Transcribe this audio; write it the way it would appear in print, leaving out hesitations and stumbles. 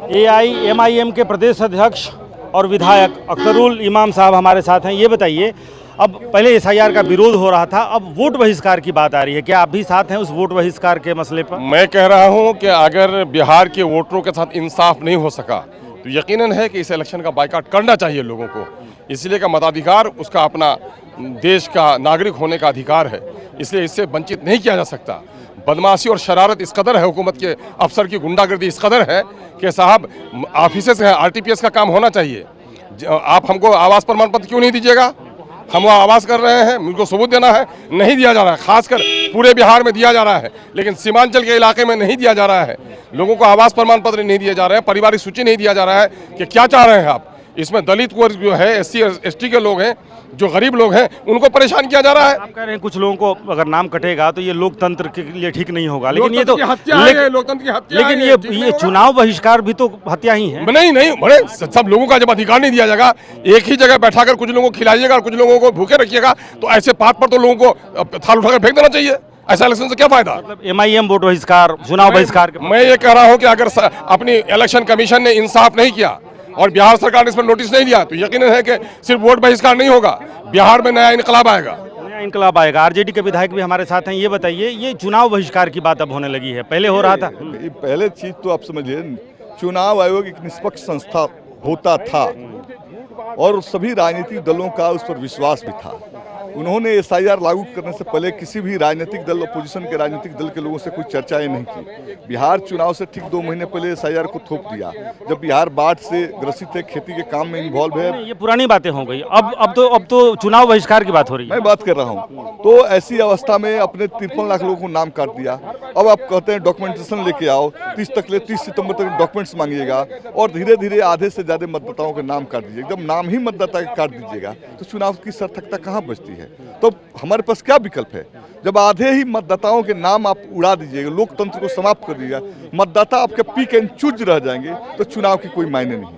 AIMIM के प्रदेश अध्यक्ष और विधायक अख्तरुल इमाम साहब हमारे साथ हैं। ये बताइए, अब पहले SIR का विरोध हो रहा था, अब वोट बहिष्कार की बात आ रही है, क्या आप भी साथ हैं उस वोट बहिष्कार के मसले पर? मैं कह रहा हूं कि अगर बिहार के वोटरों के साथ इंसाफ नहीं हो सका तो यकीनन है कि इस इलेक्शन का बायकॉट करना चाहिए लोगों को। इसलिए का मताधिकार उसका अपना देश का नागरिक होने का अधिकार है, इसलिए इससे वंचित नहीं किया जा सकता। बदमाशी और शरारत इस कदर है, हुकूमत के अफसर की गुंडागर्दी इस कदर है कि साहब ऑफिस है, RTPS का काम होना चाहिए। आप हमको आवास प्रमाण पत्र क्यों नहीं दीजिएगा? हम वो आवास कर रहे हैं, मुझको सबूत देना है, नहीं दिया जा रहा है। खासकर पूरे बिहार में दिया जा रहा है, लेकिन सीमांचल के इलाके में नहीं दिया जा रहा है। लोगों को आवास प्रमाण पत्र नहीं दिए जा रहे हैं, पारिवारिक सूची नहीं दिया जा रहा है। कि क्या चाह रहे हैं आप? इसमें दलित वर्ग जो है, SC ST के लोग हैं, जो गरीब लोग हैं, उनको परेशान किया जा रहा है। आप कह रहे हैं कुछ लोगों को अगर नाम कटेगा तो ये लोकतंत्र के लिए ठीक नहीं होगा, लेकिन ये तो लोकतंत्र की हत्या है, लेकिन ये चुनाव बहिष्कार भी तो हत्या ही है। नहीं, बड़े सब लोगों का जब अधिकार नहीं दिया जाएगा, एक ही जगह बैठाकर कुछ लोगों को खिलाइएगा और कुछ लोगों को भूखे रखिएगा, तो ऐसे पात पर तो लोगों को थाल उठाकर फेंक देना चाहिए। ऐसा इलेक्शन से क्या फायदा? मतलब MIM वोट बहिष्कार, चुनाव बहिष्कार मैं ये कह रहा हूँ कि अगर अपनी इलेक्शन कमीशन ने इंसाफ नहीं किया और बिहार सरकार ने इस पर नोटिस नहीं दिया तो यकीनन है कि सिर्फ वोट बहिष्कार नहीं होगा, बिहार में नया इनकलाब आएगा। नया इनकलाब आएगा। RJD के विधायक भी हमारे साथ हैं। ये बताइए, ये चुनाव बहिष्कार की बात अब होने लगी है, पहले हो रहा था? पहले चीज तो आप समझिए, चुनाव आयोग एक निष्पक्ष संस्था होता था और सभी राजनीतिक दलों का उस पर विश्वास भी था। उन्होंने SIR लागू करने से पहले किसी भी राजनीतिक दल, अपोजिशन के राजनीतिक दल के लोगों से कोई चर्चाएं नहीं की। बिहार चुनाव से ठीक 2 महीने पहले SIR को थोप दिया, जब बिहार बाढ़ से ग्रसित है, खेती के काम में इन्वॉल्व है। ये पुरानी बातें हो गई, अब तो चुनाव बहिष्कार की बात हो रही है। मैं बात कर रहा हूँ, तो ऐसी अवस्था में अपने 53 लाख लोगों को नाम काट दिया। अब आप कहते हैं डॉक्यूमेंटेशन लेके आओ, 30 सितंबर तक डॉक्यूमेंट्स मांगिएगा और धीरे धीरे आधे से ज्यादा मतदाताओं के नाम काट दीजिए। जब नाम ही मतदाता के काट दीजिएगा तो चुनाव की सार्थकता कहाँ बचती है? तो हमारे पास क्या विकल्प है? जब आधे ही मतदाताओं के नाम आप उड़ा दीजिएगा, लोकतंत्र को समाप्त कर दीजिएगा, मतदाता आपके पिक एंड चूज रह जाएंगे, तो चुनाव की कोई मायने नहीं।